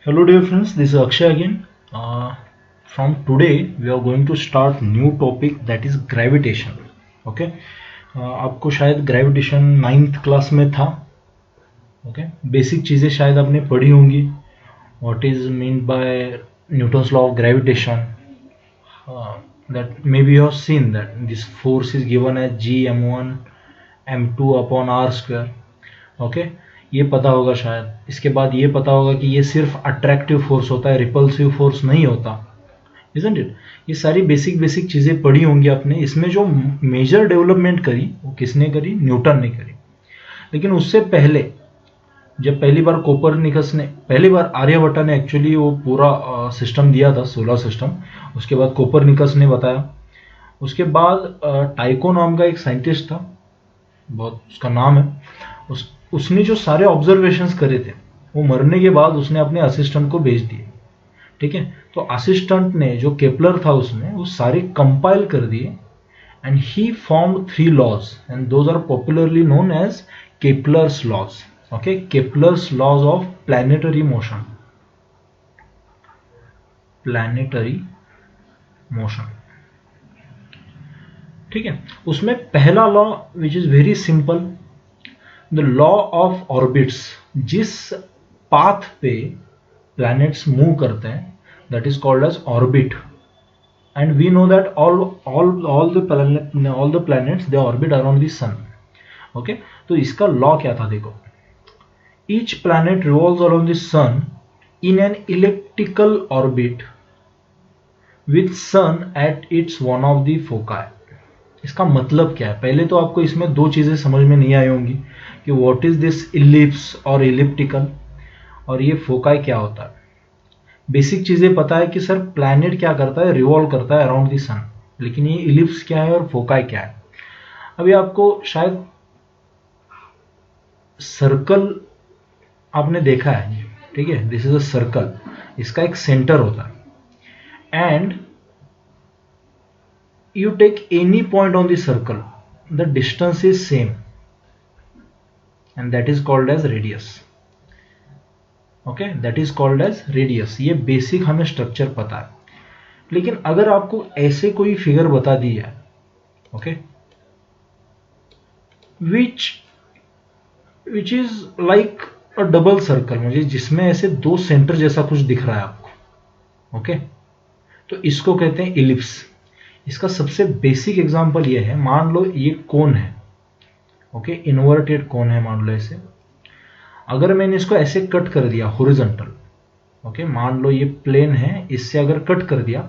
Hello dear friends, this is Akshay again. From today we are going to start new topic that is gravitation. Okay, आपको शायद gravitation 9th class में था. Okay, basic चीज़ें शायद आपने पढ़ी होंगी. What is meant by Newton's law of gravitation? That maybe you have seen that this force is given as G m1 m2 upon r square. Okay ये पता होगा शायद. इसके बाद ये पता होगा कि ये सिर्फ अट्रैक्टिव फोर्स होता है, रिपल्सिव फोर्स नहीं होता. Isn't it? ये सारी बेसिक चीज़ें पढ़ी होंगी आपने. इसमें जो मेजर डेवलपमेंट करी वो किसने करी? न्यूटन ने करी. लेकिन उससे पहले जब पहली बार आर्यभट्टा ने एक्चुअली वो पूरा सिस्टम दिया था, सोलर सिस्टम. उसके बाद कोपरनिकस ने बताया. उसके बाद टाइको नाम का एक साइंटिस्ट था, बहुत उसका नाम है. उसने जो सारे ऑब्जर्वेशंस करे थे वो मरने के बाद उसने अपने असिस्टेंट को भेज दिए. ठीक है, तो असिस्टेंट ने जो केपलर था उसने वो सारे कंपाइल कर दिए and he formed 3 laws and those are popularly known as Kepler's laws. Okay, Kepler's laws of planetary motion. ठीक है, उसमें पहला law which is very simple, the law of orbits. जिस पाथ पे प्लैनेट्स मूव करते हैं that is called as orbit. And we know that all the planets they orbit around the sun. Okay, तो इसका लॉ क्या था देखो. Each planet revolves around the sun in an elliptical orbit with sun at its one of the foci. इसका मतलब क्या है? पहले तो आपको इसमें दो चीजें समझ में नहीं आई होंगी कि व्हाट इज दिस इलिप्स और इलिप्टिकल, और ये फोकाई क्या होता है. बेसिक चीजें पता है कि सर प्लैनेट क्या करता है, रिवॉल्व करता है अराउंड द सन. लेकिन ये इलिप्स क्या है और फोकाई क्या है? अभी आपको शायद सर्कल आपने देखा है. ठीक है, दिस इज अ सर्कल. इसका एक सेंटर होता है and you take any point on the circle, the distance is same and that is called as radius. Okay, that is called as radius. ये बेसिक हमें स्ट्रक्चर पता है. लेकिन अगर आपको ऐसे कोई फिगर बता दी है, okay, which is like a double circle, मुझे जिसमें ऐसे दो सेंटर जैसा कुछ दिख रहा है आपको. ओके, तो इसको कहते हैं इलिप्स. इसका सबसे बेसिक एग्जांपल ये है, मान लो ये कोन है. ओके, इन्वर्टेड कोन है मान लो ऐसे. अगर मैंने इसको ऐसे कट कर दिया हॉरिजॉन्टल, ओके, मान लो ये प्लेन है, इससे अगर कट कर दिया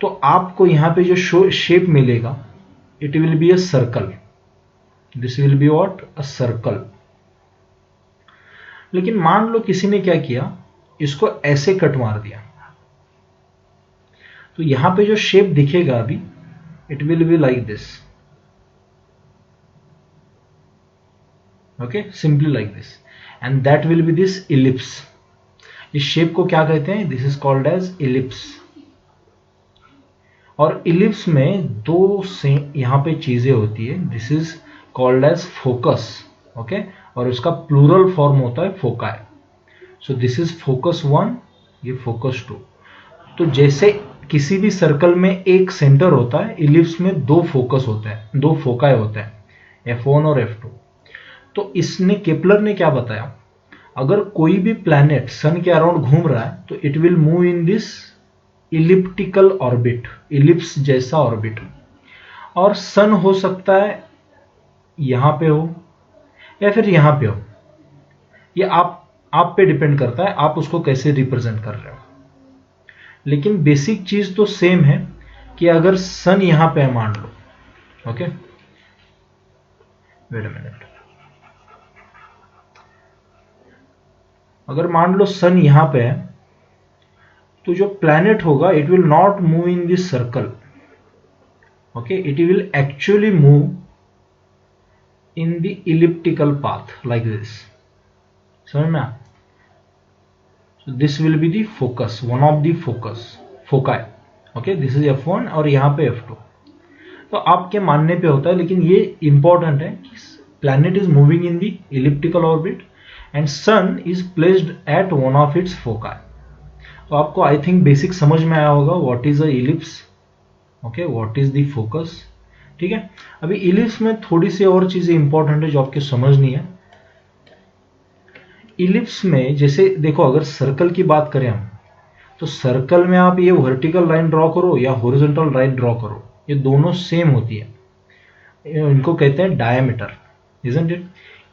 तो आपको यहां पे जो शेप मिलेगा it will be a circle. This will be what? A circle. लेकिन मान लो किसी ने क्या किया, इसको ऐसे कट मार दिया, तो यहां पे जो शेप दिखेगा अभी it will be like this. Okay, simply like this and that will be this ellipse. इस शेप को क्या कहते हैं? This is called as ellipse. और इलिप्स में दो से यहां पे चीजें होती है. This is called as focus. Okay, और इसका प्लूरल फॉर्म होता है foci. So this is focus 1, ये फोकस 2. तो जैसे किसी भी सर्कल में एक सेंटर होता है, इलिप्स में दो फोकस होते हैं, दो फोकाई होते हैं, F1 और F2. तो इसने केपलर ने क्या बताया, अगर कोई भी प्लैनेट सन के अराउंड घूम रहा है तो it will move in this elliptical orbit, ellipse जैसा ऑर्बिट. और सन हो सकता है यहां पे हो या फिर यहां पे हो. ये आप पे डिपेंड करता है आप उसको कैसे रिप्रेजेंट कर रहे हो. लेकिन बेसिक चीज तो सेम है कि अगर सन यहां पे है मान लो, ओके, वेट अ मिनट, अगर मान लो सन यहां पे है तो जो प्लैनेट होगा it will not move in this circle. Okay, it will actually move in the elliptical path like this. समझ में? So this will be the focus, one of the foci. Okay, this is F1 और यहाँ पे F2. तो आपके मानने पे होता है, लेकिन ये इंपॉर्टेंट है कि planet is moving in the elliptical orbit and sun is placed at one of its foci. तो आपको आई थिंक बेसिक समझ में आया होगा what is a ellipse, okay, what is the focus. ठीक है, अभी इलिप्स में थोड़ी सी और चीजें इंपॉर्टेंट है जो आपके समझनी है। इलिप्स में जैसे देखो, अगर सर्कल की बात करें हम, तो सर्कल में आप ये वर्टिकल लाइन ड्रॉ करो या हॉरिजॉन्टल लाइन ड्रॉ करो, ये दोनों सेम होती है, इनको कहते हैं डायमीटर, इजंट इट।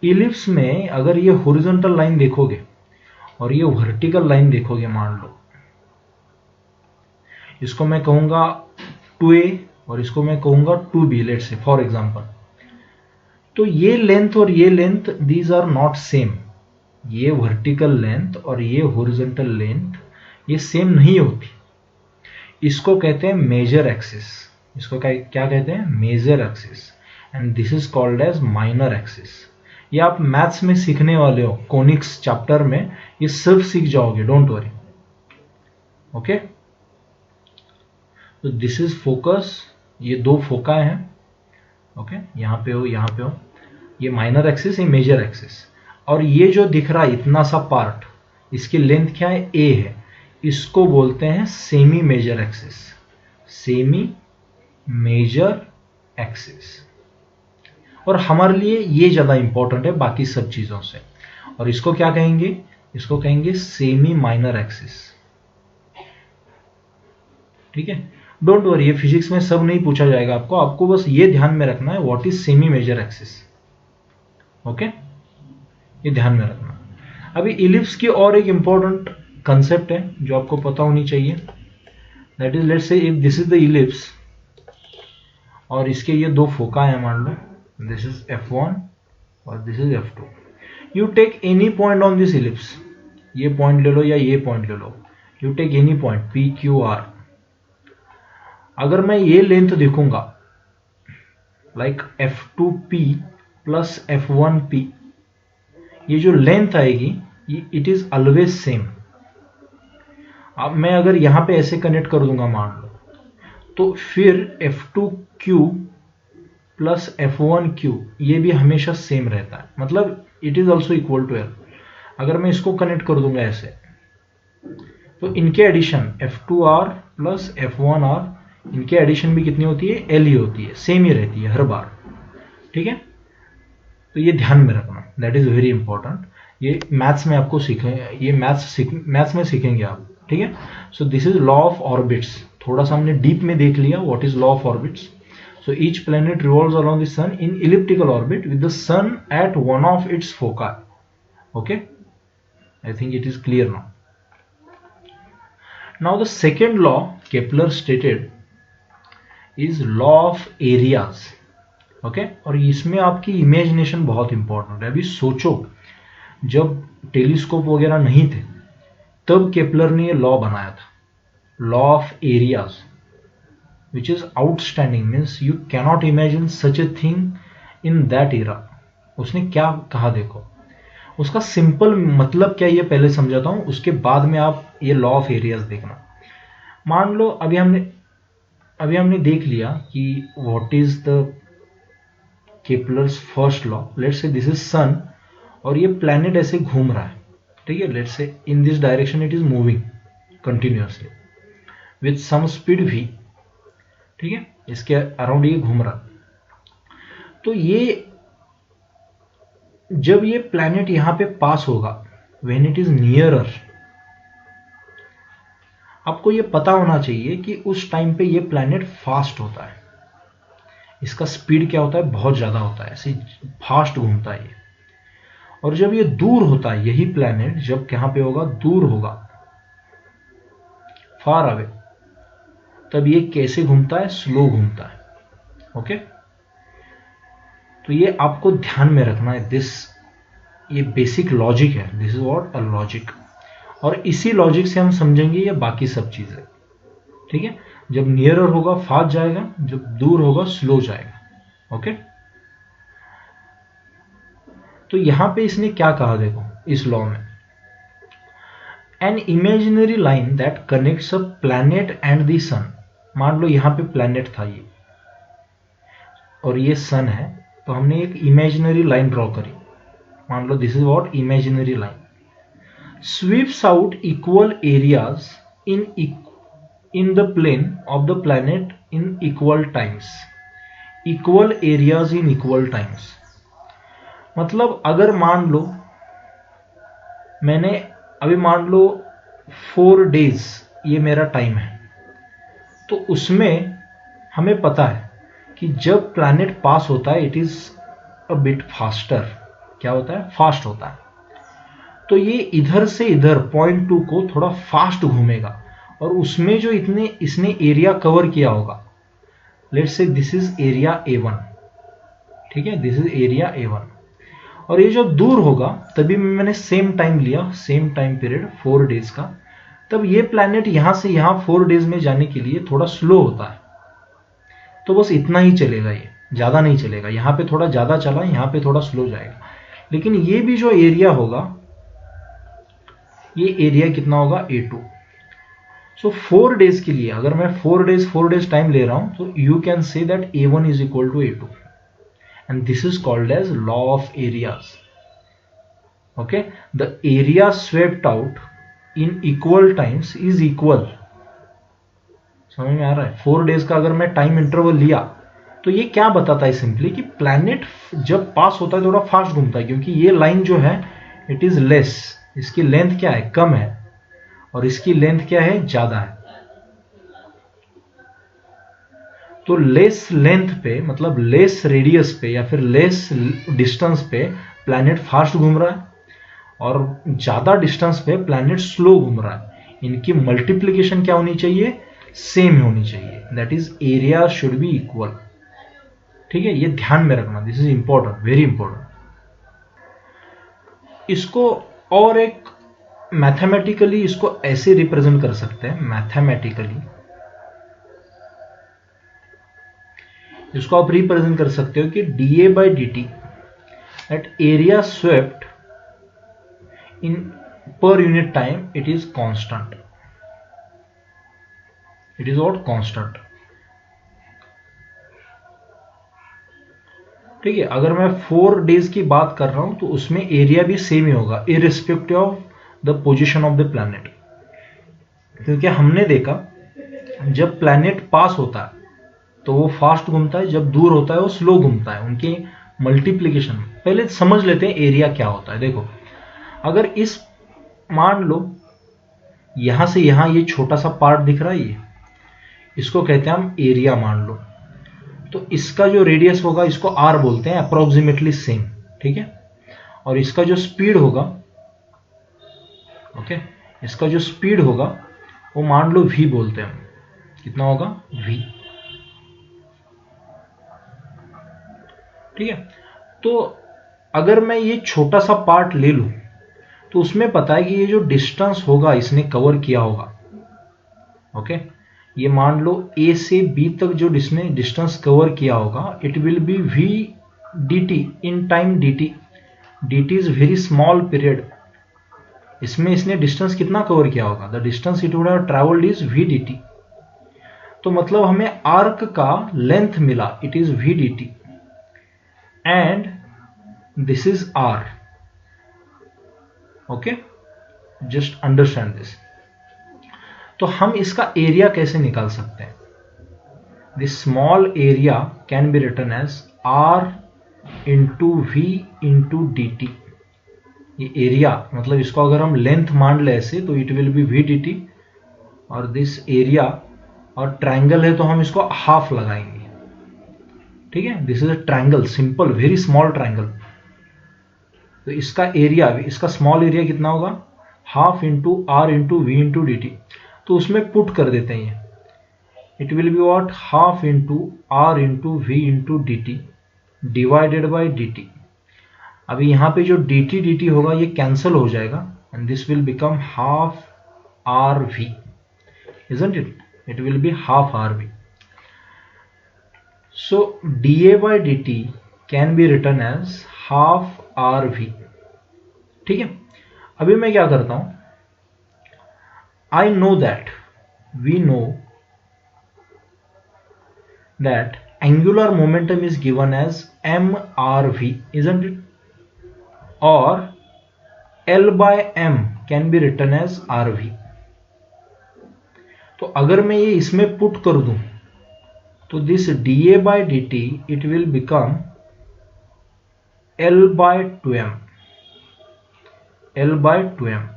इलिप्स में अगर ये हॉरिजॉन्टल लाइन देखोगे और ये वर्टिकल लाइन देखोगे, मान लो इसको मैं कहूंगा 2a और इसको मैं कहूंगा 2b, let's say for example, तो ये लेंथ और ये length these are not same. ये वर्टिकल लेंथ और ये हॉरिजॉन्टल लेंथ ये सेम नहीं होती। इसको कहते हैं मेजर एक्सिस, इसको क्या कहते हैं, major axis, and this is called as minor axis. ये आप मैथ्स में सीखने वाले हो, कोनिक्स चैप्टर में ये सब सीख जाओगे, डोंट वरी, ओके। तो दिस इज फोकस, ये दो फोका हैं, ओके, यहां पे हो यहां पे हो, ये माइनर एक्सिस, ये मेजर एक्सिस, और ये जो दिख रहा है इतना सा पार्ट, इसकी लेंथ क्या है, a है, इसको बोलते हैं semi major axis, semi major axis. और हमारे लिए ये ज्यादा इंपॉर्टेंट है बाकी सब चीजों से, और इसको क्या कहेंगे, इसको कहेंगे सेमी माइनर एक्सिस। ठीक है, डोंट वरी, ये फिजिक्स में सब नहीं पूछा जाएगा आपको, आपको बस ये ध्यान में रखना है what is semi major axis, okay, ये ध्यान में रखना। अभी इलिप्स की और एक इंपॉर्टेंट कंसेप्ट है जो आपको पता होनी चाहिए, that is, let's say if this is the ellipse और इसके ये दो फोका है, मान लो दिस इज f1 और this is f2, you take any point on this ellipse, ये पॉइंट ले लो या ये पॉइंट ले लो, you take any point p q r। अगर मैं ये लेंथ देखूंगा लाइक f2p प्लस f1p, ये जो लेंथ आएगी इट इज ऑलवेज सेम। अब मैं अगर यहां पे ऐसे कनेक्ट कर दूंगा मान लो, तो फिर f2q प्लस f1q ये भी हमेशा सेम रहता है, मतलब it is also equal to l। अगर मैं इसको कनेक्ट कर दूंगा ऐसे, तो इनके एडिशन f2r प्लस f1r, इनके एडिशन भी कितनी होती है, l ही होती है, सेम ही रहती है हर बार। ठीक है, तो ये ध्यान में रखना, दैट इज वेरी इंपॉर्टेंट। ये मैथ्स में आपको सीखेंगे, ये मैथ्स में सीखेंगे आप। ठीक है, so this is law of orbits, थोड़ा सा हमने डीप में देख लिया what is law of orbits. So each planet revolves around the sun in elliptical orbit with the sun at one of its foci, okay, I think it is clear now. Now the second law Kepler stated is law of areas, okay, और इसमें आपकी imagination बहुत important है। अभी सोचो, जब telescope वगैरह नहीं थे तब केपलर ने ये लॉ बनाया था, law of areas, which is outstanding, means you cannot imagine such a thing in that era. उसने क्या कहा देखो, उसका सिंपल मतलब क्या ये पहले समझाता हूं, उसके बाद में आप ये लॉ ऑफ एरियाज देखना। मान लो अभी हमने देख लिया कि what is the Kepler's first law. Let's say this is sun और ये प्लैनेट ऐसे घूम रहा है, ठीक है, let's say in this direction it is moving continuously with some speed v, ठीक है, इसके अराउंड ये घूम रहा। तो ये जब ये प्लैनेट यहां पे पास होगा, व्हेन इट इज नियरर, आपको ये पता होना चाहिए कि उस टाइम पे ये प्लैनेट फास्ट होता है, इसका स्पीड क्या होता है, बहुत ज्यादा होता है, ऐसे फास्ट घूमता है ये। और जब ये दूर होता है, यही प्लैनेट जब कहां पे होगा, दूर होगा, फार अवे, तब ये कैसे घूमता है, स्लो घूमता है, ओके। तो ये आपको ध्यान में रखना है, ये बेसिक लॉजिक है, this is what a logic. और इसी लॉजिक से हम समझेंगे ये बाकी सब चीजें, ठीक है। जब नियरर होगा फास्ट जाएगा, जब दूर होगा स्लो जाएगा, ओके। तो यहां पे इसने क्या कहा देखो, इस लॉ में, an imaginary line that connects a planet and the sun. मान लो यहां पे प्लैनेट था ये और ये सन है, तो हमने एक इमेजिनरी लाइन ड्रॉ करी, मान लो this is what imaginary line, sweeps out equal areas in the plane of the planet in equal times, equal areas in equal times। मतलब अगर मान लो मैंने अभी मान लो 4 days ये मेरा टाइम है, तो उसमें हमें पता है कि जब प्लैनेट पास होता है it is a bit faster. क्या होता है? फास्ट होता है। तो ये इधर से इधर पॉइंट 2 को थोड़ा फास्ट घूमेगा और उसमें जो इसने एरिया कवर किया होगा, let's say this is area A1, ठीक है, दिस इज एरिया A1, और ये जो दूर होगा, तभी मैंने सेम टाइम लिया, सेम टाइम पीरियड 4 days का, तब ये प्लैनेट यहां से यहां 4 days में जाने के लिए थोड़ा स्लो होता है। तो बस इतना ही चलेगा, ये ज्यादा नहीं चलेगा। यहां पे थोड़ा ज्यादा चला, यहां पे थोड़ा स्लो जाएगा। लेकिन ये भी जो एरिया होगा, ये एरिया कितना होगा? A2। सो 4 days के लिए अगर मैं 4 days टाइम ले रहा हूं, तो you can say that A1 is equal to A2, and this is called as law of areas. Okay, the area swept out in equal times is equal. समझ में आ रहा है? 4 days का अगर मैं टाइम इंटरवल लिया, तो ये क्या बताता है सिंपली कि प्लैनेट जब पास होता है थोड़ा फास्ट घूमता है, क्योंकि ये लाइन जो है इट इज लेस, इसकी लेंथ क्या है? कम है, और इसकी लेंथ क्या है? ज्यादा है। तो लेस लेंथ पे, मतलब लेस रेडियस पे या फिर लेस डिस्टेंस पे प्लैनेट फास्ट घूम रहा है, और ज्यादा डिस्टेंस पे प्लैनेट स्लो घूम रहा है। इनकी मल्टीप्लीकेशन क्या होनी चाहिए? सेम होनी चाहिए। That is area should be equal. ठीक है, ये ध्यान में रखना, this is important, very important. इसको और एक मैथमेटिकली इसको ऐसे रिप्रेजेंट कर सकते हैं, मैथमेटिकली इसको आप रिप्रेजेंट कर सकते हो कि dA/dt eight area swept in per unit time it is constant, it is what? Constant. ठीक है, अगर मैं 4 days की बात कर रहा हूं तो उसमें एरिया भी सेम ही होगा, irrespective of the position of the planet. क्योंकि हमने देखा जब प्लैनेट पास होता है तो वो फास्ट घूमता है, जब दूर होता है वो स्लो घूमता है। उनके मल्टीप्लीकेशन पहले समझ लेते हैं एरिया क्या होता है। देखो, अगर इस मान लो यहां से यहां ये छोटा सा पार्ट दिख रहा है, ये इसको कहते हैं हम एरिया मान लो। तो इसका जो रेडियस होगा इसको r बोलते हैं, अप्रोक्सीमेटली सेम। ठीक है, और इसका जो स्पीड होगा, ओके, इसका जो स्पीड होगा वो मान लो v बोलते हैं हम। कितना होगा? v। ठीक है, तो अगर मैं ये छोटा सा पार्ट ले लूं तो उसमें पता है कि ये जो डिस्टेंस होगा इसने कवर किया होगा। ओके, ये मान लो A से B तक जो इसने डिस्टेंस कवर किया होगा, it will be v dt in time dt। dt is very small period. इसमें इसने डिस्टेंस कितना कवर किया होगा? The distance it would have travelled is v dt। तो मतलब हमें आर्क का लेंथ मिला, it is v dt, and this is r। Okay, just understand this. तो हम इसका एरिया कैसे निकाल सकते हैं? This small area can be written as r into v into dt। ये एरिया मतलब इसको अगर हम लेंथ मान ले ऐसे, तो it will be v dt, और दिस एरिया, और ट्रायंगल है तो हम इसको हाफ लगाएंगे। ठीक है, this is a triangle, simple, very small triangle. तो इसका एरिया, इसका स्मॉल एरिया कितना होगा? Half into r into v into dt। तो उसमें पुट कर देते हैं, ये it will be what? Half into r into v into dt divided by dt। अभी यहां पे जो dt होगा ये कैंसल हो जाएगा, and this will become half rv, isn't it? It will be half rv. So dA by dt can be written as half rv। ठीक है, अभी मैं क्या करता हूं, I know that, we know that angular momentum is given as mrv, isn't it? Or L by m can be written as rv। तो अगर मैं ये इसमें पुट कर दूं तो this dA by dt it will become L by 2m, L by 2m।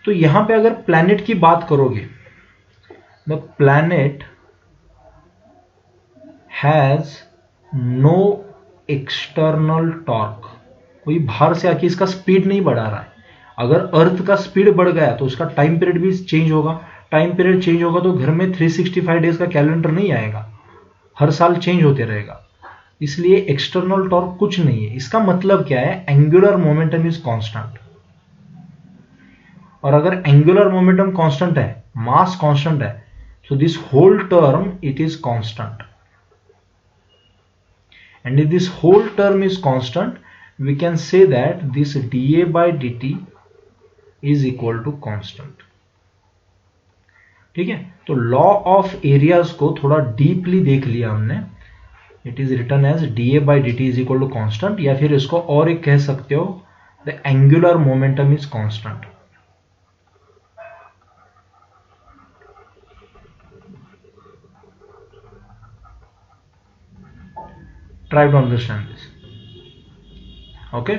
तो यहां पे अगर प्लैनेट की बात करोगे, the planet has no external torque, कोई बाहर से आके इसका स्पीड नहीं बढ़ा रहा है। अगर अर्थ का स्पीड बढ़ गया तो उसका टाइम पीरियड भी चेंज होगा, टाइम पीरियड चेंज होगा तो घर में 365 डेज का कैलेंडर नहीं आएगा, हर साल चेंज होते रहेगा। इसलिए एक्सटर्नल टॉर्क कुछ नहीं है। इसका मतलब क्या है, एंगुलर मोमेंटम इज कांस्टेंट। और अगर एंगुलर मोमेंटम कांस्टेंट है, मास कांस्टेंट है, so this whole term it is constant, and if this whole term is constant we can say that this dA by dt is equal to constant। ठीक है, तो law of areas को थोड़ा deeply देख लिया हमने। It is written as dA by dt is equal to constant, या फिर इसको और एक कह सकते हो, the angular momentum is constant. Try to understand this, okay.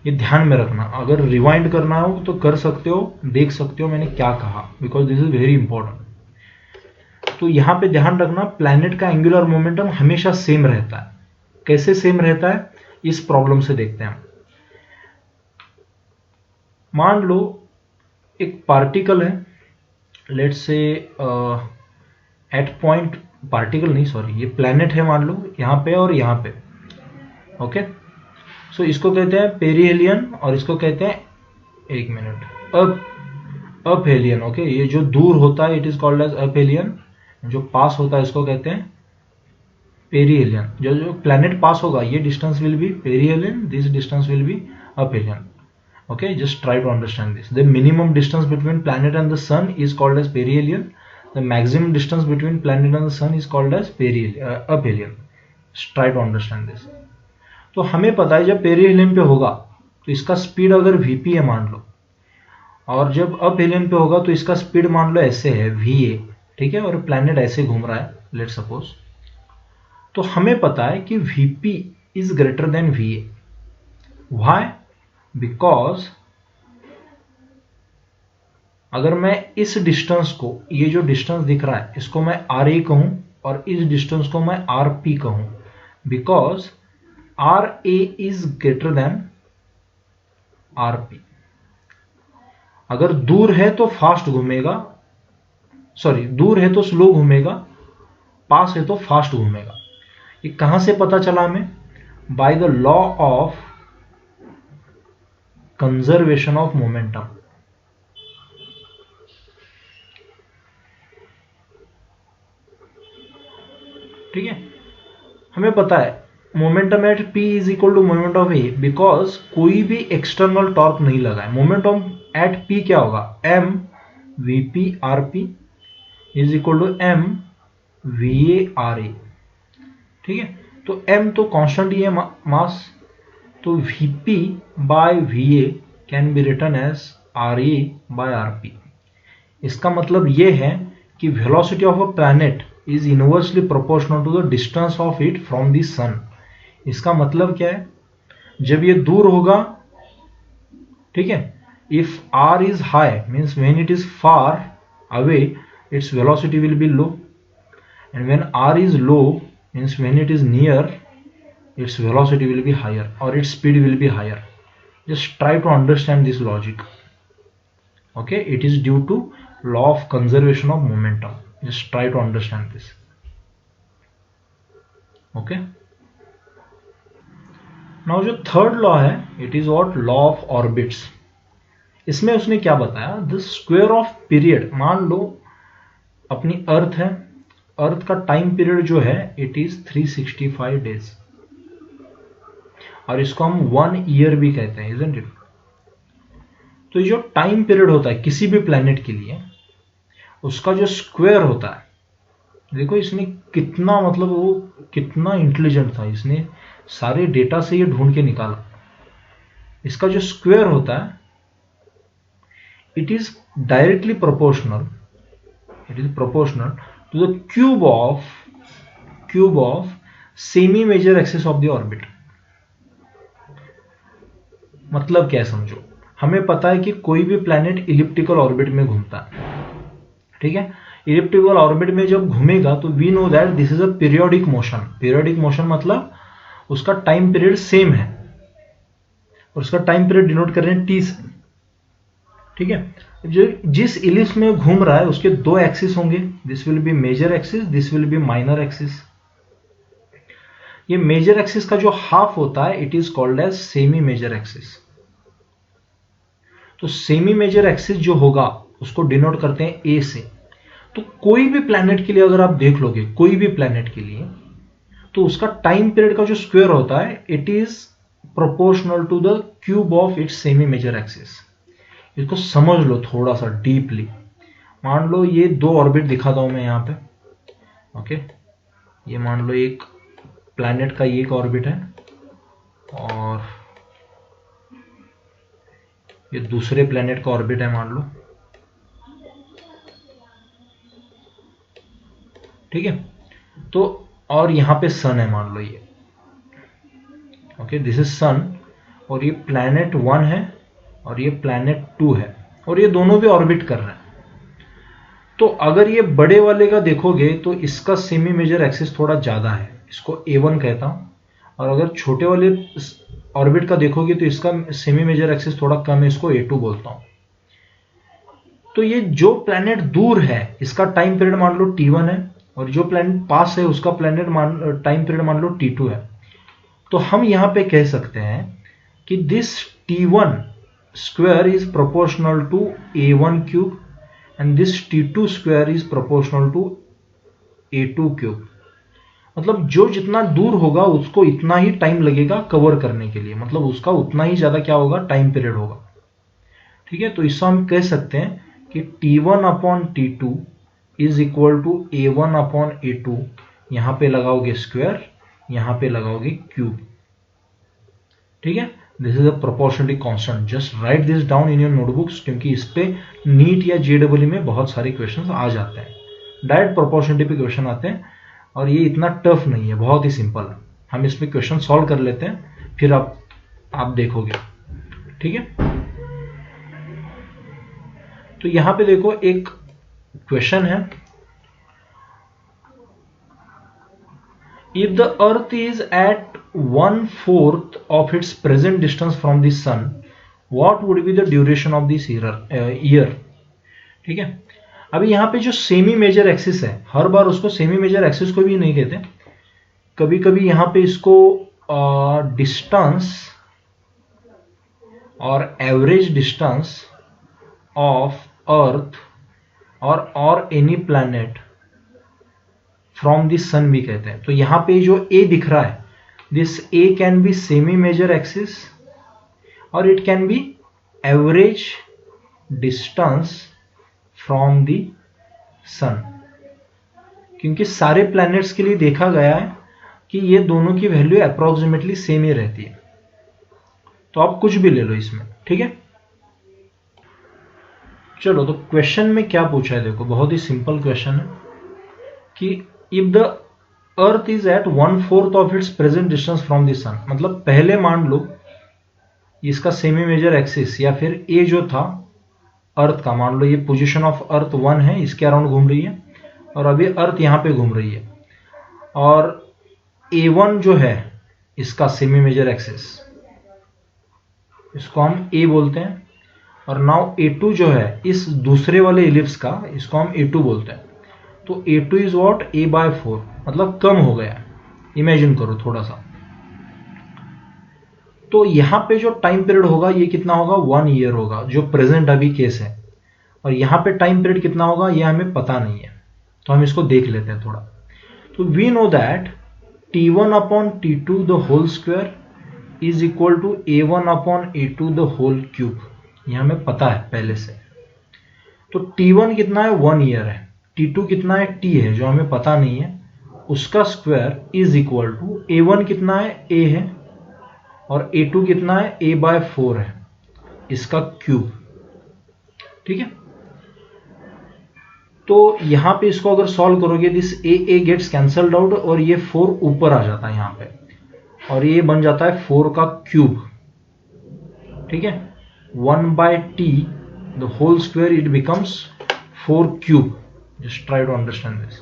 ये ध्यान में रखना, अगर रिवाइंड करना हो तो कर सकते हो, देख सकते हो मैंने क्या कहा, because this is very important. तो यहां पे ध्यान रखना, प्लैनेट का एंगुलर मोमेंटम हमेशा सेम रहता है। कैसे सेम रहता है, इस प्रॉब्लम से देखते हैं। मान लो एक पार्टिकल है, let's say at point, particle नहीं सॉरी, ये प्लैनेट है मान लो यहां पे और यहां पे, ओके। सो इसको कहते हैं पेरिहेलियन और इसको कहते हैं, एक मिनट, अपहेलियन, ओके। ये जो दूर होता है it is called as aphelion, जो पास होता है इसको कहते हैं पेरिहेलियन। जो प्लैनेट पास होगा ये distance will be perihelion, this distance will be aphelion, okay। just try to understand this, the minimum distance between planet and the sun is called as perihelion, the maximum distance between planet and the sun is called as aphelion। just try to understand this। तो हमें पता है जब perihelion पे होगा तो इसका speed अगर vp है मान लो, और जब अपहेलियन पे होगा तो इसका स्पीड मान लो ऐसे है va, ठीक है, और प्लैनेट ऐसे घूम रहा है लेट सपोज। तो हमें पता है कि vp is greater than va। Why? Because अगर मैं इस डिस्टेंस को, ये जो डिस्टेंस दिख रहा है इसको मैं RA कहूं और इस डिस्टेंस को मैं RP कहूं, because RA is greater than RP। अगर दूर है तो फास्ट घूमेगा, सॉरी दूर है तो स्लो घूमेगा, पास है तो फास्ट घूमेगा। ये कहां से पता चला हमें? By the law of conservation of momentum. ठीक है, हमें पता है momentum at p is equal to moment of a, because कोई भी एक्सटर्नल टॉर्क नहीं लगा है। मोमेंटम एट p क्या होगा? m vp rp is equal to m va ra। ठीक है, तो m तो कांस्टेंट ही है मास, तो vp by va can be written as ra by rp। इसका मतलब यह है कि velocity of a planet is inversely proportional to the distance of it from the sun. इसका मतलब क्या है? जब ये दूर होगा, ठीक है, if r is high means when it is far away its velocity will be low, and when r is low means when it is near its velocity will be higher or its speed will be higher। just try to understand this logic, okay। it is due to law of conservation of momentum, just try to understand this, okay। now जो third law है it is what law of orbits। इसमें उसने क्या बताया, the square of period, मान लो अपनी अर्थ है, अर्थ का टाइम पीरियड जो है इट इज 365 डेज, और इसको हम 1 ईयर भी कहते हैं, isn't it? तो ये जो टाइम पीरियड होता है किसी भी प्लैनेट के लिए, उसका जो स्क्वायर होता है, देखो इसने कितना, मतलब वो कितना इंटेलिजेंट था, इसने सारे डेटा से ये ढूंढ के निकाला। इसका जो स्क्वायर होता है it is directly proportional it is proportional to the cube of semi major axis of the orbit. मतलब क्या है समझो, हमें पता है कि कोई भी प्लैनेट इलिप्टिकल ऑर्बिट में घूमता है, ठीक है। इलिप्टिकल ऑर्बिट में जब घूमेगा तो we know that this is a periodic motion. Periodic motion मतलब उसका टाइम पीरियड सेम है और उसका टाइम पीरियड डिनोट कर रहे हैं टी से, ठीक है। जो जिस इलिप्स में घूम रहा है उसके दो एक्सिस होंगे, this will be major axis, this will be minor axis. ये मेजर एक्सिस का जो हाफ होता है it is called as semi major axis. तो सेमी मेजर एक्सिस जो होगा उसको डिनोट करते हैं ए से। तो कोई भी प्लैनेट के लिए अगर आप देख लोगे, कोई भी प्लैनेट के लिए, तो उसका टाइम पीरियड का जो स्क्वायर होता है it is proportional to the cube of its semi major axis. इसको समझ लो थोड़ा सा डीपली। मान लो ये दो ऑर्बिट दिखाता हूं मैं यहां पे, ओके। ये मान लो एक प्लैनेट का ये एक ऑर्बिट है और ये दूसरे प्लैनेट का ऑर्बिट है मान लो, ठीक है। तो और यहां पे सन है मान लो ये, ओके, दिस इज सन। और ये प्लैनेट 1 है और ये प्लैनेट 2 है और ये दोनों भी ऑर्बिट कर रहे हैं। तो अगर ये बड़े वाले का देखोगे तो इसका सेमी मेजर एक्सिस थोड़ा ज्यादा है, इसको A1 कहता हूं। और अगर छोटे वाले ऑर्बिट का देखोगे तो इसका सेमी मेजर एक्सिस थोड़ा कम है, इसको A2 बोलता हूं। तो ये जो प्लैनेट दूर है इसका टाइम पीरियड मान लो T1 है और जो प्लैनेट पास है उसका टाइम पीरियड मान लो T2 है। तो हम यहां पे कह सकते हैं कि this T1 square is proportional to A1 cube and this T2 square is proportional to A2 cube. मतलब जो जितना दूर होगा उसको इतना ही टाइम लगेगा कवर करने के लिए, मतलब उसका उतना ही ज्यादा क्या होगा, टाइम पीरियड होगा, ठीक है। तो इससे हम कह सकते हैं कि T1 upon T2 is equal to A1 upon A2। यहां पे लगाओगे स्क्वायर, यहां पे लगाओगे क्यूब, ठीक है। This is a proportionality constant. Just right this down in your notebooks, क्योंकि इस पे नीट या JEE में बहुत सारे क्वेश्चंस आ जाते हैं, डायरेक्ट प्रोपोर्शनलिटी पे क्वेश्चन आते हैं और ये इतना टफ नहीं है, बहुत ही सिंपल है। हम इसमें क्वेश्चन सॉल्व कर लेते हैं फिर आप देखोगे, ठीक है। तो यहां पे देखो एक क्वेश्चन है, if the earth is at 1/4 of its present distance from the sun, what would be the duration of this year? ठीक है। अभी यहां पे जो सेमी मेजर एक्सिस है, हर बार उसको सेमी मेजर एक्सिस को भी नहीं कहते, कभी कभी यहां पे इसको डिस्टेंस और एवरेज डिस्टेंस ऑफ अर्थ और एनी प्लैनेट फ्रॉम द सन भी कहते हैं। तो यहां पे जो ए दिख रहा है, this A can be semi major axis और it can be average distance from the sun, क्योंकि सारे प्लैनेट्स के लिए देखा गया है कि ये दोनों की वैल्यू अप्रोक्सीमेटली सेम ही रहती है। तो आप कुछ भी ले लो इसमें, ठीक है। चलो, तो क्वेश्चन में क्या पूछा है देखो, बहुत ही सिंपल क्वेश्चन है कि if the earth is at 1/4 of its present distance from the sun, मतलब पहले मान लो इसका सेमी मेजर एक्सिस या फिर ए जो था अर्थ का, मान लो ये पोजीशन ऑफ अर्थ 1 है, इसके अराउंड घूम रही है और अभी अर्थ यहां पे घूम रही है और A1 जो है इसका सेमी मेजर एक्सिस, इसको हम A बोलते हैं। और नाउ A2 जो है इस दूसरे वाले इलिप्स का, इसको हम A2 बोलते हैं। तो A2 इज वॉट, A/4, मतलब कम हो गया। इमेजिन करो थोड़ा सा। तो यहां पे जो टाइम पीरियड होगा ये कितना होगा, 1 ईयर होगा, जो प्रेजेंट अभी केस है। और यहां पे टाइम पीरियड कितना होगा ये हमें पता नहीं है, तो हम इसको देख लेते हैं थोड़ा। तो we know that T1 upon T2 the whole square is equal to A1 upon A2 the whole cube, ये हमें पता है पहले से। तो T1 कितना है, 1 ईयर है, T2 कितना है, T है जो हमें पता नहीं है, उसका square is equal to A1 कितना है, A है, और A2 कितना है, A/4 है, इसका क्यूब, ठीक है। तो यहाँ पे इसको अगर सॉल्व करोगे this a gets cancelled out और ये 4 ऊपर आ जाता है यहाँ पे, और ये बन जाता है 4 का क्यूब, ठीक है। 1/t the whole square it becomes 4 cube. Just try to understand this.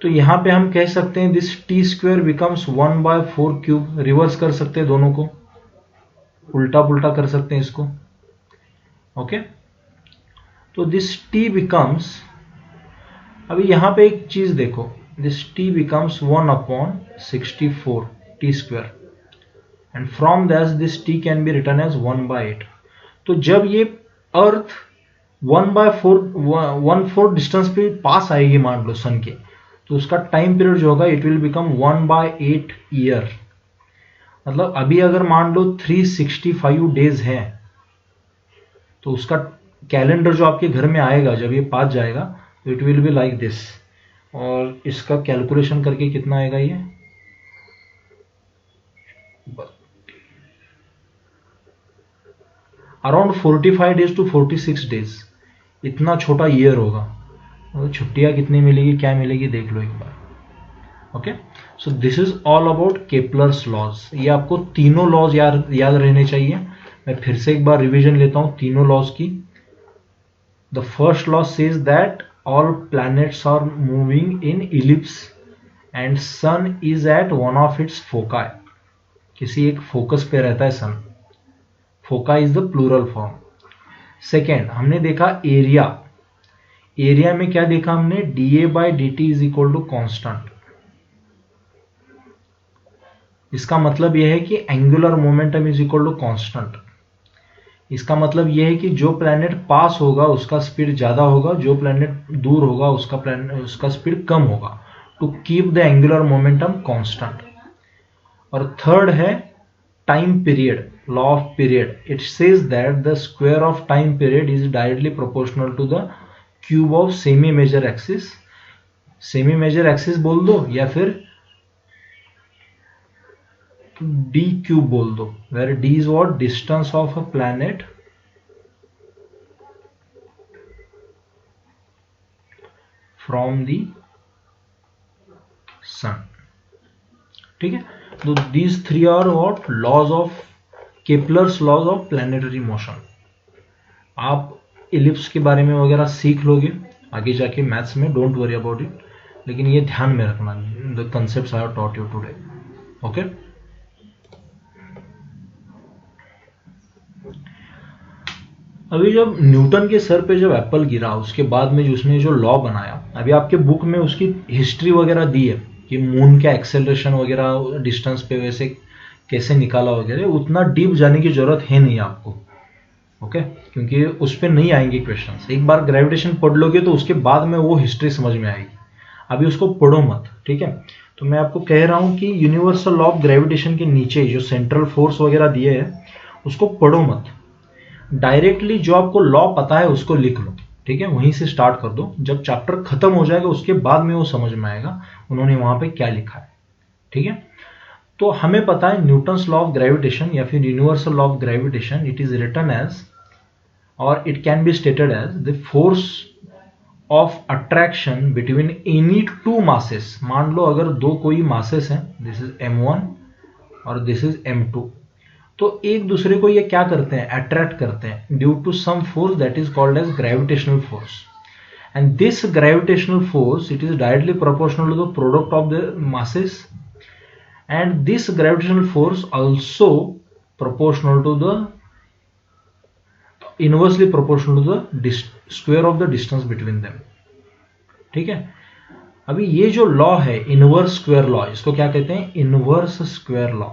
तो यहाँ पे हम कह सकते हैं this t square becomes 1/4 cube. Reverse कर सकते हैं दोनों को, उल्टा पुल्टा कर सकते हैं इसको, ओके। तो दिस t बिकम्स, अभी यहाँ पे एक चीज देखो, this t becomes 1/64 t square and from this t can be written as 1/8। तो जब ये अर्थ 1/4 डिस्टेंस पे पास आएगी मान लो सन के, तो उसका टाइम पीरियड जो होगा इट विल बिकम 1/8 ईयर। मतलब अभी अगर मान लो 365 डेज है, तो उसका कैलेंडर जो आपके घर में आएगा जब ये पास जाएगा तो it will be like this. और इसका कैलकुलेशन करके कितना आएगा ये, अराउंड 45 डेज टू 46 डेज, इतना छोटा ईयर होगा। तो छुट्टियां कितनी मिलेगी, क्या मिलेगी, देख लो एक बार, okay. So this is all about Kepler's laws. ये आपको तीनों लॉज याद रहने चाहिए। मैं फिर से एक बार रिवीजन लेता हूं तीनों लॉज की। The first law says that all planets are moving in ellipse and sun is at one of its foci। किसी एक फोकस पे रहता है sun. Foci is the plural form. Second हमने देखा एरिया। एरिया में क्या देखा हमने, dA/dt is equal to constant. इसका मतलब यह है कि angular momentum is equal to constant. इसका मतलब यह है कि जो प्लैनेट पास होगा उसका स्पीड ज्यादा होगा, जो प्लैनेट दूर होगा उसका स्पीड कम होगा, to keep the angular momentum constant. और थर्ड है time period, law of period. It says that the square of time period is directly proportional to the cube of semi major axis. Semi major axis बोल दो या फिर d cube बोल दो, where d is what, distance of a planet from the sun, ठीक है। तो these three are what, laws of Kepler's laws of planetary motion. आप इलिप्स के बारे में वगैरह सीख लोगे आगे जाके मैथ्स में, डोंट वरी अबाउट इट, लेकिन ये ध्यान में रखना the concepts I have taught you today, okay. अभी जब न्यूटन के सर पे जब एप्पल गिरा, उसके बाद में उसने जो लॉ बनाया, अभी आपके बुक में उसकी हिस्ट्री वगैरह दी है कि मून का एक्सेलरेशन वगैरह डिस्टेंस पे वैसे कैसे निकाला वगैरह, उतना डीप जाने की जरूरत है नहीं आपको, ओके, क्योंकि उस पर नहीं आएंगे क्वेश्चंस। एक बार ग्रेविटेशन पढ़ लोगे तो उसके बाद में वो हिस्ट्री समझ में आएगी, अभी उसको पढ़ो मत, ठीक है। तो मैं आपको कह रहा हूं कि यूनिवर्सल लॉ ऑफ ग्रेविटेशन के नीचे जो सेंट्रल फोर्स वगैरह दिए है उसको पढ़ो मत, डायरेक्टली जो आपको लॉ पता है उसको लिख लो, ठीक है। वहीं से स्टार्ट कर दो, जब चैप्टर खत्म हो जाएगा उसके बाद में वो समझ में आएगा उन्होंने वहां पे क्या लिखा है, ठीक है। तो हमें पता है न्यूटन्स लॉ ऑफ ग्रेविटेशन या फिर universal law of gravitation, it is written as और it can be stated as the force of attraction between any two masses. मान लो अगर दो कोई मासेस हैं, दिस इज m1 और दिस इज m2, तो एक दूसरे को ये क्या करते हैं, अट्रैक्ट करते हैं due to some force that is called as gravitational force. And this gravitational force it is directly proportional to the product of the masses, and this gravitational force also proportional to the inversely proportional to the square of the distance between them, ठीक है। अभी ये जो law है inverse square law, इसको क्या कहते हैं, इनवर्स स्क्वायर लॉ।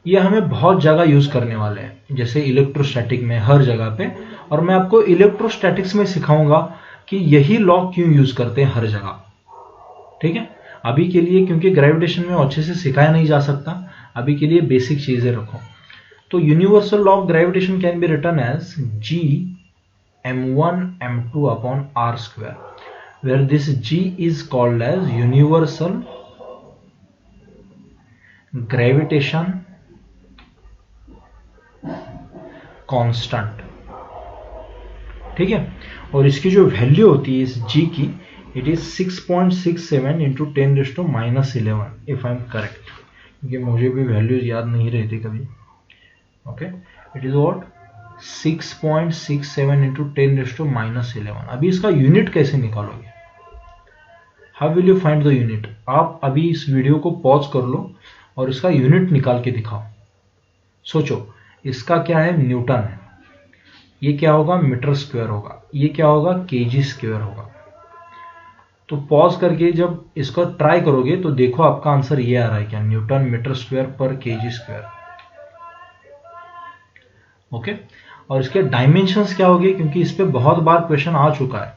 ये हमें बहुत जगह यूज करने वाले हैं, जैसे इलेक्ट्रोस्टैटिक में, हर जगह पे। और मैं आपको इलेक्ट्रोस्टैटिक्स में सिखाऊंगा कि यही लॉ क्यों यूज करते हैं हर जगह, ठीक है। अभी के लिए क्योंकि ग्रेविटेशन में अच्छे से सिखाया नहीं जा सकता, अभी के लिए बेसिक चीजें रखो। तो universal law of gravitation can be written as g m1 m2 upon r square, where this g is called as universal gravitation constant, ठीक है। और इसकी जो वैल्यू होती है इस g की, it is 6.67 into 10⁻11 if I am correct, क्योंकि मुझे भी वैल्यूज याद नहीं रहती कभी। Okay, it is what 6.67 into 10⁻11। अभी इसका यूनिट कैसे निकालोगे? How will you find the unit? आप अभी इस वीडियो को पॉज कर लो और इसका यूनिट निकाल के दिखाओ। सोचो, इसका क्या है? न्यूटन है, ये क्या होगा? मीटर स्क्वायर होगा, ये क्या होगा? केजी स्क्वायर होगा। तो पॉज करके जब इसको ट्राई करोगे तो देखो आपका आंसर ये आ रहा है क्या? न्यूटन मीटर स्क्वायर पर केजी स्क्वायर। ओके, और इसके डायमेंशंस क्या होंगे? क्योंकि इस पे बहुत बार क्वेश्चन आ चुका है।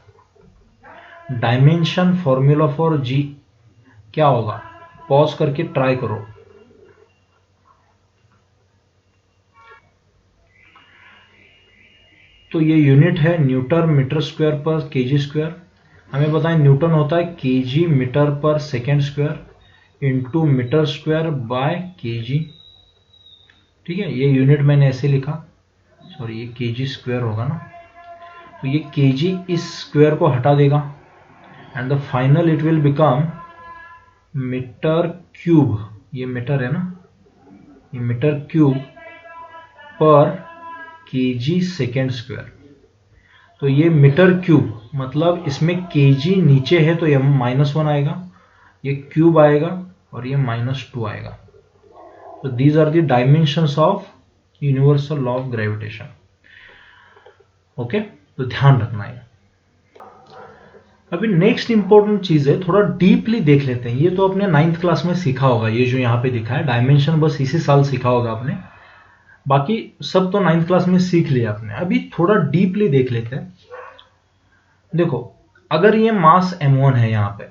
डायमेंशन फॉर्मूला फॉर जी क्या होगा? पॉज करके ट्राई करो। तो ये यूनिट है न्यूटन मीटर स्क्वायर पर केजी स्क्वायर। हमें बताएं न्यूटन होता है केजी मीटर पर second square into metre square by KG, ठीक है। ये यूनिट मैंने ऐसे लिखा, सॉरी ये केजी स्क्वायर होगा ना, तो ये केजी इस स्क्वायर को हटा देगा and the final it will become metre cube, ये मीटर है ना, ये मीटर क्यूब पर केजी सेकेंड स्क्वायर। तो ये मीटर क्यूब मतलब इसमें केजी नीचे है तो ये -1 आएगा, ये क्यूब आएगा और ये -2 आएगा। तो these are the dimensions of universal law of gravitation. Okay, तो ध्यान रखना है। अभी नेक्स्ट इंपॉर्टेंट चीज है, थोड़ा डीपली देख लेते हैं। ये तो अपने 9th क्लास में सीखा होगा, ये जो यहाँ पे दिखा है डायमेंशन बस इसी साल सीखा होगा आपने, बाकी सब तो 9th क्लास में सीख लिया आपने। अभी थोड़ा डीपली देख लेते हैं। देखो, अगर ये मास m1 है यहाँ पे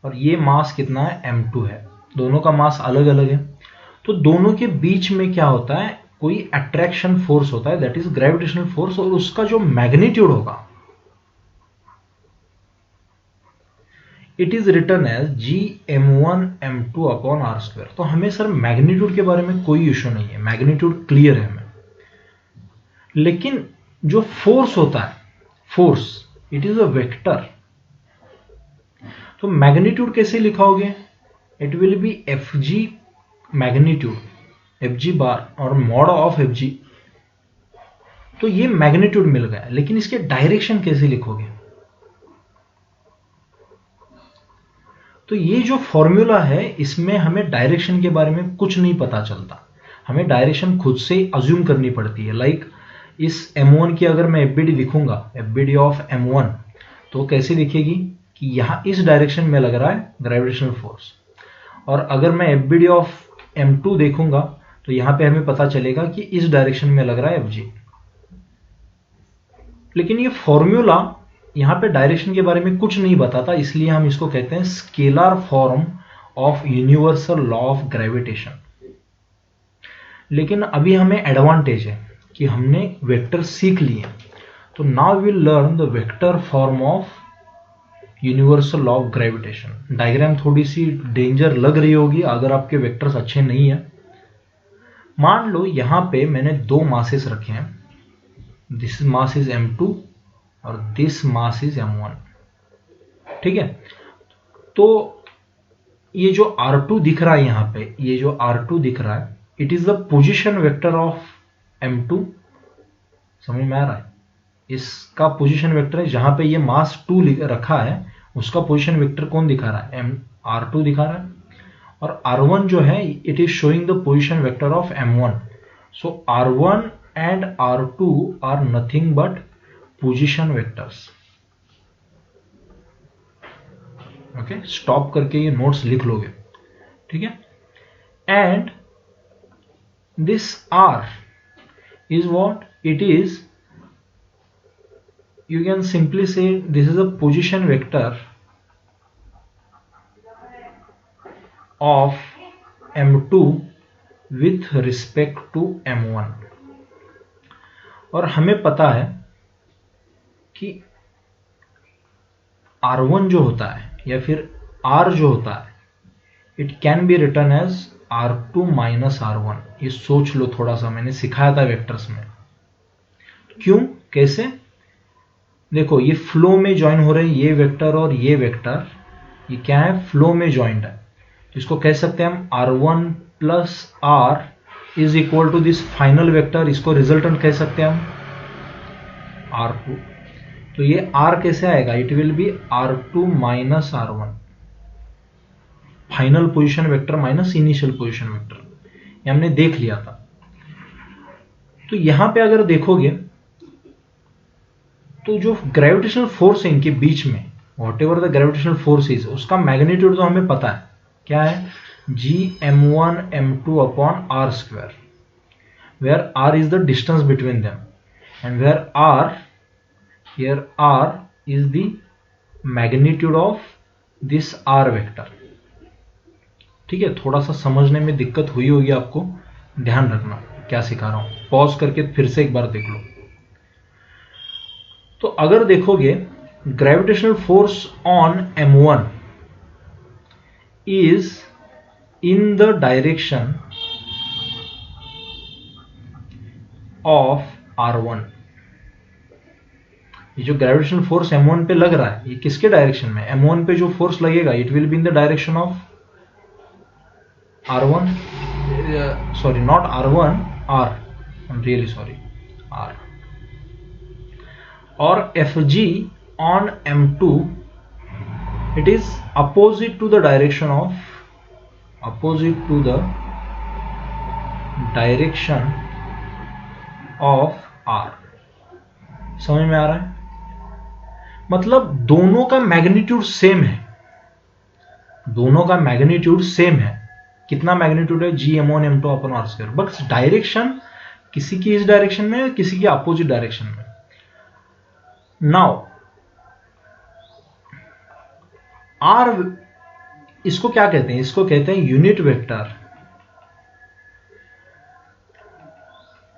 और ये मास कितना है? m2 है, दोनों का मास अलग अलग है, तो दोनों के बीच में क्या होता है? कोई अट्रैक्शन फोर्स होता है, दैट इज ग्रेविटेशनल फोर्स, और उसका जो मैग्नीट्यूड होगा it is written as G m1 m2 upon r square. तो हमें सर मैग्नीट्यूड के बारे में कोई इश्यू नहीं है, मैग्नीट्यूड क्लियर है हमें, लेकिन जो फोर्स होता है, force it is a vector. तो मैग्नीट्यूड कैसे लिखाओगे? It will be F G magnitude, F G bar और मॉड ऑफ एफ जी। तो ये मैग्नीट्यूड मिल गया, लेकिन इसके डायरेक्शन कैसे लिखोगे? तो ये जो फॉर्मूला है इसमें हमें डायरेक्शन के बारे में कुछ नहीं पता चलता, हमें डायरेक्शन खुद से अज्यूम करनी पड़ती है। लाइक इस m1 की अगर मैं एफबीडी लिखूंगा, एफबीडी ऑफ m1, तो कैसे लिखेगी कि यहां इस डायरेक्शन में लग रहा है ग्रेविटेशनल फोर्स, और अगर मैं एफबीडी ऑफ m2 देखूंगा तो यहां पे हमें पता चलेगा कि इस डायरेक्शन में लग रहा है fg। लेकिन ये फॉर्मूला यहां पे डायरेक्शन के बारे में कुछ नहीं बताता, इसलिए हम इसको कहते हैं scalar form of universal law of gravitation. लेकिन अभी हमें एडवांटेज है कि हमने वेक्टर सीख लिए, तो now will learn the vector form of universal law of gravitation. Diagram थोड़ी सी डेंजर लग रही होगी अगर आपके वेक्टर्स अच्छे नहीं है। मान लो यहां पे मैंने दो मासेस रखे हैं, दिस मास इज m2 और दिस मास इज m1, ठीक है। तो ये जो r2 दिख रहा है यहां पे, ये जो r2 दिख रहा है it is the position vector of m2, समझ में आ रहा है? इसका पोजीशन वेक्टर है, जहां पे ये मास 2 रखा है उसका पोजीशन वेक्टर कौन दिखा रहा है? r2 दिखा रहा है। और r1 जो है it is showing the position vector of m1। So r1 and r2 are nothing but position vectors. Okay, stop करके ये नोट्स लिख लोगे, ठीक है। And this r is what? It is, you can simply say this is a position vector of m2 with respect to m1। और हमें पता है कि r1 जो होता है या फिर r जो होता है it can be written as R2 minus R1। ये सोच लो थोड़ा सा, मैंने सिखाया था वेक्टर्स में। क्यों, कैसे? देखो ये फ्लो में ज्वाइन हो रहे हैं, ये वेक्टर और ये वेक्टर, ये क्या है, फ्लो में ज्वाइंट है। इसको कह सकते हैं हम R1 plus R is equal to this final vector, इसको रिजल्टेंट कह सकते हैं हम R2। तो ये R कैसे आएगा, it will B R2 minus R1, final position vector minus initial position vector, ये हमने देख लिया था। तो यहां पे अगर देखोगे तो जो ग्रेविटेशनल फोर्स है इनके बीच में, whatever the gravitational force is, उसका मैग्नीट्यूड तो हमें पता है, क्या है, Gm1 m2 upon r square, where r is the distance between them and where r, here r is the magnitude of this r vector. ठीक है, थोड़ा सा समझने में दिक्कत हुई होगी आपको, ध्यान रखना क्या सिखा रहा हूं, पॉज करके फिर से एक बार देख लो। तो अगर देखोगे gravitational force on m1 is in the direction of r1, ये जो ग्रेविटेशनल फोर्स m1 पे लग रहा है ये किसके डायरेक्शन में, m1 पे जो फोर्स लगेगा it will be in the direction of r1, sorry not r1, r, I am really sorry, r। और Fg on m2 it is opposite to the direction of r। समझ में आ रहा है, मतलब दोनों का मैग्नीट्यूड सेम है, दोनों का मैग्नीट्यूड सेम है। कितना मैग्नीट्यूड है, Gm1 m2 upon r square, बस डायरेक्शन किसी की इस डायरेक्शन में, किसी की अपोजिट डायरेक्शन में। नाउ r, इसको क्या कहते हैं, इसको कहते हैं unit vector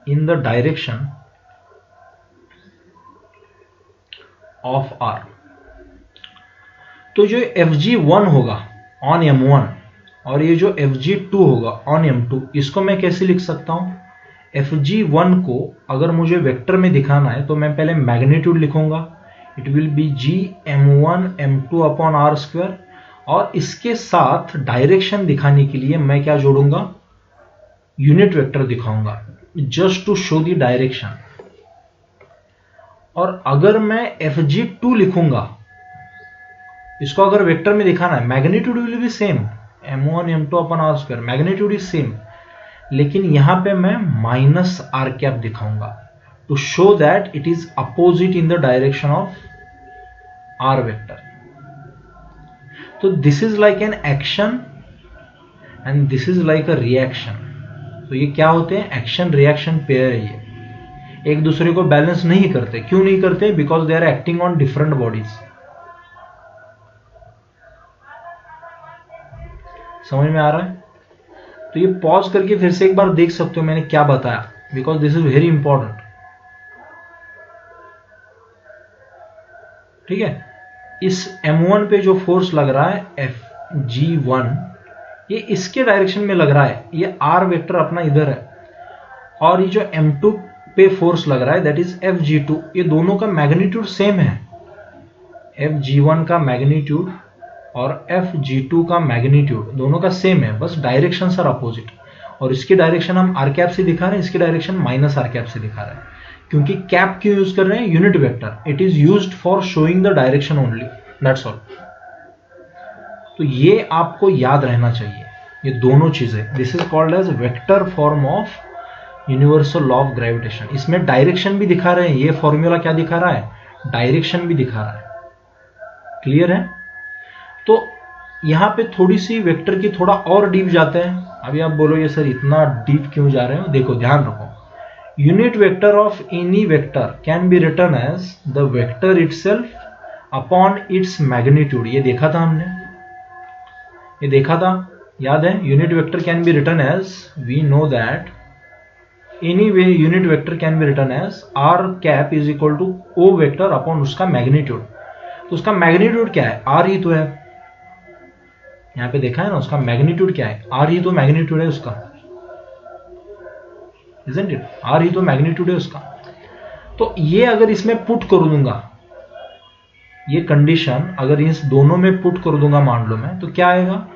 in the direction of r। तो जो Fg1 होगा ऑन m1 और ये जो Fg2 होगा ऑन m2, इसको मैं कैसे लिख सकता हूं, Fg1 को अगर मुझे वेक्टर में दिखाना है तो मैं पहले मैग्नीट्यूड लिखूंगा, it will B Gm1 m2 upon r square, और इसके साथ डायरेक्शन दिखाने के लिए मैं क्या जोड़ूंगा, यूनिट वेक्टर दिखाऊंगा, just to show the direction. और अगर मैं Fg2 लिखूंगा, इसको अगर वेक्टर में दिखाना है, magnitude will be same, m1 m2 upon r square, magnitude is same, लेकिन यहां पे मैं माइनस r कैप दिखाऊंगा to show that it is opposite in the direction of r vector. तो this is like an action and this is like a reaction. तो ये क्या होते हैं, एक्शन रिएक्शन पेयर है, ये एक दूसरे को बैलेंस नहीं करते। क्यों नहीं करते, because they are acting on different bodies. समझ में आ रहा है, तो ये पॉज करके फिर से एक बार देख सकते हो मैंने क्या बताया, because this is very important. ठीक है, इस m1 पे जो फोर्स लग रहा है Fg1, ये इसके डायरेक्शन में लग रहा है, ये r वेक्टर अपना इधर है, और ये जो m2 पे फोर्स लग रहा है दैट इज Fg2, ये दोनों का मैग्नीट्यूड सेम है। Fg1 का मैग्नीट्यूड और Fg2 का मैग्नीट्यूड दोनों का सेम है, बस डायरेक्शन आर अपोजिट। और इसकी डायरेक्शन हम r कैप से दिखा रहे हैं, इसकी डायरेक्शन माइनस r कैप से दिखा रहे हैं। क्योंकि कैप क्यों यूज कर रहे हैं, unit vector, it is used for showing the direction only, that's all. तो ये आपको याद रहना चाहिए, ये दोनों चीजें। This is called as vector form of universal law of gravitation. इसमें डायरेक्शन भी दिखा रहे हैं, ये फॉर्मूला क्या दिखा रहा है, डायरेक्शन भी दिखा रहा है। क्लियर है, तो यहां पे थोड़ी सी वेक्टर की थोड़ा और डीप जाते हैं। अभी आप बोलोगे सर इतना डीप क्यों जा रहे हो, देखो ध्यान रखो, unit vector of any vector can be written as the vector itself upon its magnitude. ये देखा था हमने, ये देखा था, याद है, unit vector can be written as, we know that anyway unit vector can be written as r cap is equal to o vector upon उसका मैग्नीट्यूड। तो उसका मैग्नीट्यूड क्या है, r ही तो है। यहाँ पे देखा है ना, उसका मैग्नीट्यूड क्या है, आर ही तो मैग्नीट्यूड है उसका, इजंट इट, आर ही तो मैग्नीट्यूड है उसका। तो ये अगर इसमें पुट कर दूंगा, ये कंडीशन अगर इस दोनों में पुट कर दूंगा मान लो मैं, तो क्या आएगा,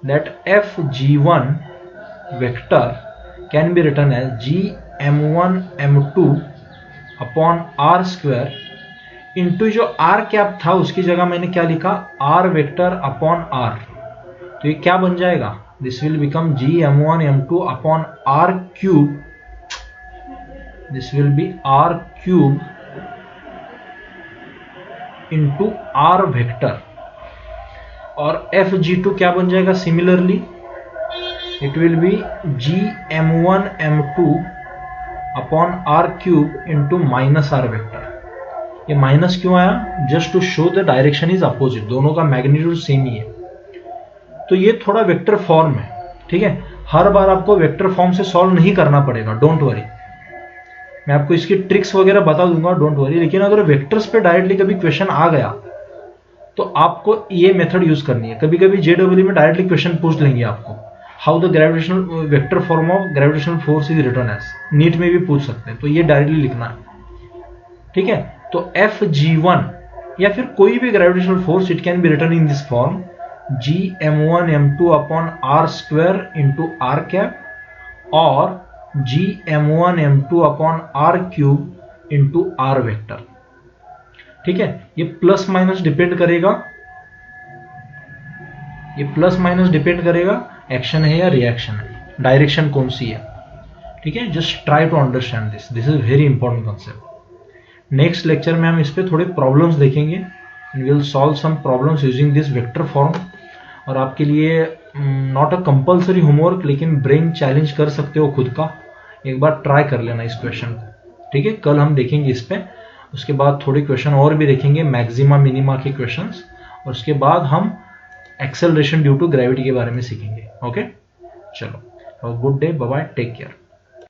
that F G one vector can be written as G m1 m2 upon r square into जो आर कैप था उसकी जगह मैंने क्या लिखा, आर वेक्टर अपॉन आर। तो ये क्या बन जाएगा, this will become G m1 m2 upon r cube, this will be r cube into r vector, और एफ जी टू क्या बन जाएगा, similarly it will be G m1 m2 upon r cube into minus r vector. ये minus क्यों आया, just to show the direction is opposite, दोनों का magnitude same ही है। तो ये थोड़ा वेक्टर फॉर्म है, ठीक है, हर बार आपको वेक्टर फॉर्म से सॉल्व नहीं करना पड़ेगा, डोंट वरी, मैं आपको इसकी ट्रिक्स वगैरह बता दूंगा, डोंट वरी। लेकिन अगर वेक्टर्स पे डायरेक्टली कभी क्वेश्चन आ गया तो आपको ये मेथड यूज करनी है। कभी कभी जेडब्ल्यू में डायरेक्टली क्वेश्चन पूछ लेंगे आपको, how the gravitational vector form of gravitational force is written as, NEET में भी पूछ सकते हैं, तो ये डायरेक्टली लिखना है, ठीक है। तो एफ जी वन या फिर कोई भी gravitational force, it can be written in this form G m1 m2 upon r square into r cap और G m1 m2 upon r cube into r vector, ठीक है। ये प्लस माइनस डिपेंड करेगा, ये प्लस माइनस डिपेंड करेगा action है या reaction है, डायरेक्शन कौन सी है, ठीक है। Just try to understand this, this is very important concept. Next lecture में हम इस पे थोड़े प्रॉब्लम्स देखेंगे, and we will solve some problems using this vector form. और आपके लिए नॉट अ कंपल्सरी होमवर्क, लेकिन ब्रेन चैलेंज कर सकते हो खुद का, एक बार ट्राई कर लेना इस क्वेश्चन को, ठीक है। कल हम देखेंगे इस पे, उसके बाद थोड़े क्वेश्चन और भी देखेंगे, मैक्सिमा मिनिमा के क्वेश्चंस, और उसके बाद हम एक्सेलरेशन ड्यू टू ग्रेविटी के बारे में सीखेंगे। ओके, चलो, good day, bye bye, take care.